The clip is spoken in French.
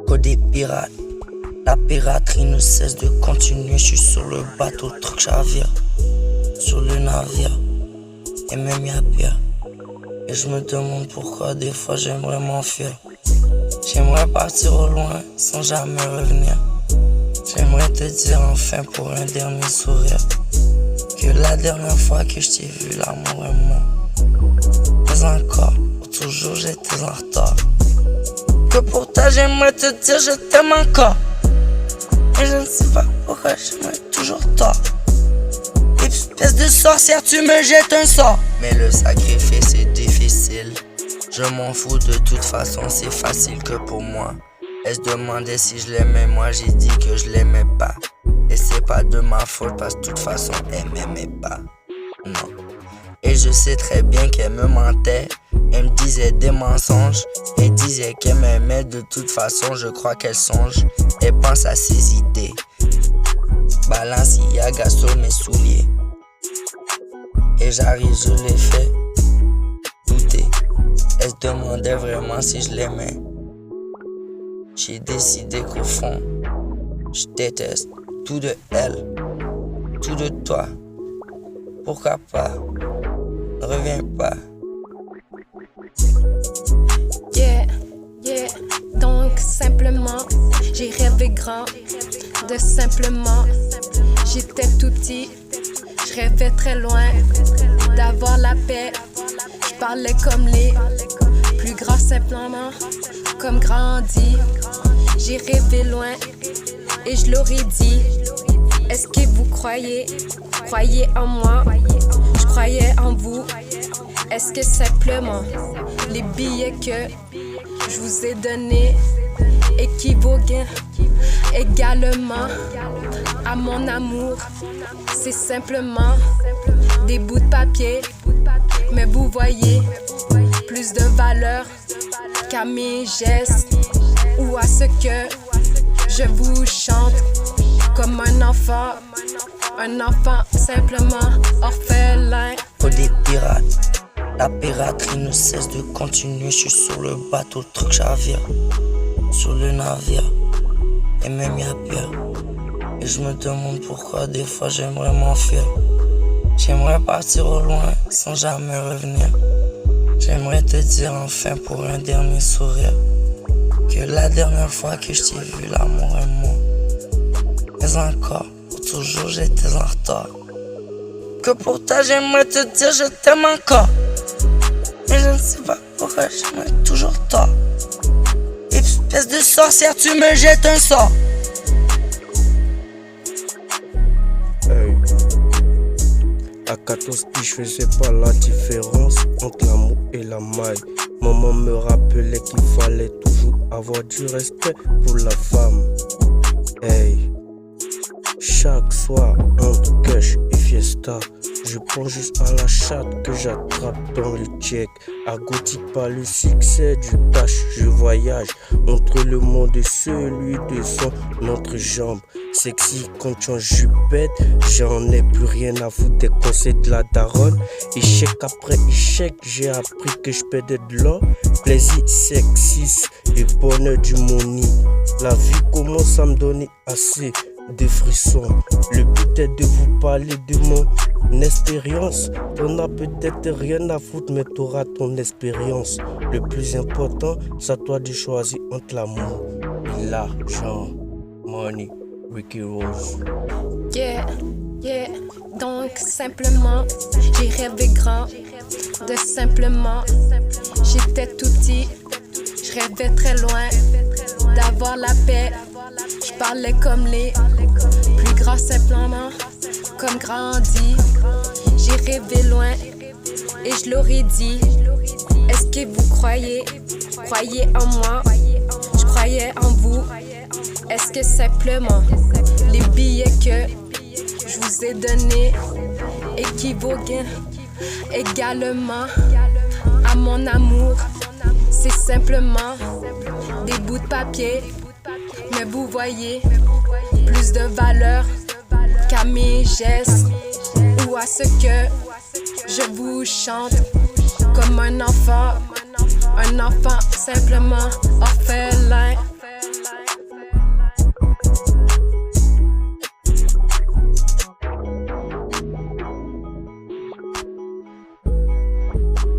Code des pirates, la piraterie ne cesse de continuer. Je suis sur le bateau, le truc chavire, sur le navire, et même y'a pire. Et je me demande pourquoi des fois j'aimerais m'enfuir. J'aimerais partir au loin sans jamais revenir. J'aimerais te dire enfin pour un dernier sourire que la dernière fois que je t'ai vu, l'amour est mort. Mais encore, pour toujours j'étais en retard. Que pour toi j'aimerais te dire je t'aime encore. Mais je ne sais pas pourquoi j'aimerais toujours tort. Espèce de sorcière, tu me jettes un sort. Mais le sacrifice est difficile. Je m'en fous de toute façon, c'est facile que pour moi. Elle se demandait si je l'aimais, moi j'ai dit que je l'aimais pas. Et c'est pas de ma faute parce que de toute façon elle m'aimait pas. Non. Et je sais très bien qu'elle me mentait. Elle me disait des mensonges. Elle disait qu'elle m'aimait, de toute façon je crois qu'elle songe. Elle pense à ses idées. Balenciaga sur mes souliers. Et j'arrive, je l'ai fait douter. Elle se demandait vraiment si je l'aimais. J'ai décidé qu'au fond, je déteste tout de elle, tout de toi. Pourquoi pas? Ne reviens pas. Yeah, yeah, donc simplement, j'ai rêvé grand, de simplement, j'étais tout petit, je rêvais très loin, d'avoir la paix, je parlais comme les plus grands simplement, comme grandi, j'ai rêvé loin, et je l'aurais dit, est-ce que vous croyez en moi, je croyais en vous. Est-ce que simplement les billets que je vous ai donnés équivaut également à mon amour? C'est simplement des bouts de papier, mais vous voyez plus de valeur qu'à mes gestes ou à ce que je vous chante comme un enfant simplement orphelin. Code des pirates. La piraterie ne cesse de continuer. Je suis sur le bateau, le truc chavire, sur le navire, et même y'a pire. Et je me demande pourquoi des fois j'aimerais m'enfuir. J'aimerais partir au loin sans jamais revenir. J'aimerais te dire enfin pour un dernier sourire que la dernière fois que je t'ai vu, l'amour est mort. Mais encore, pour toujours j'étais en retard. Que pour toi j'aimerais te dire je t'aime encore. Mais je ne sais pas pourquoi j'aimerais toujours tort. Espèce de sorcière, tu me jettes un sort. Hey. À 14 piges, je faisais pas la différence entre l'amour et la maille. Maman me rappelait qu'il fallait toujours avoir du respect pour la femme. Hey. Chaque soir, entre cash et fiesta, je pense juste à la chatte que j'attrape dans le check. À gothique par le succès du cash, je voyage entre le monde et celui de son entrejambe. Sexy quand tu en jupette, j'en ai plus rien à foutre des conseils de la daronne. Échec après échec, j'ai appris que je perdais de l'or. Plaisir, sexy et bonheur du money. La vie commence à me donner assez de frissons. Le but est de vous parler de mon expérience. T'en as peut-être rien à foutre, mais t'auras ton expérience. Le plus important, c'est à toi de choisir entre l'amour et l'argent. Money, Ricky Rose. Yeah, yeah, donc simplement, j'ai rêvé grand, de simplement, j'étais tout petit, je rêvais très loin, d'avoir la paix. Je parlais comme les plus grands simplement, comme grandi. J'ai rêvé loin et je l'aurais dit. Est-ce que vous croyez en moi? Je croyais en vous. Est-ce que simplement les billets que je vous ai donnés équivaut également à mon amour? C'est simplement des bouts de papier. Mais vous voyez plus de valeur qu'à mes gestes ou à ce que je vous chante comme un enfant simplement orphelin. Bye.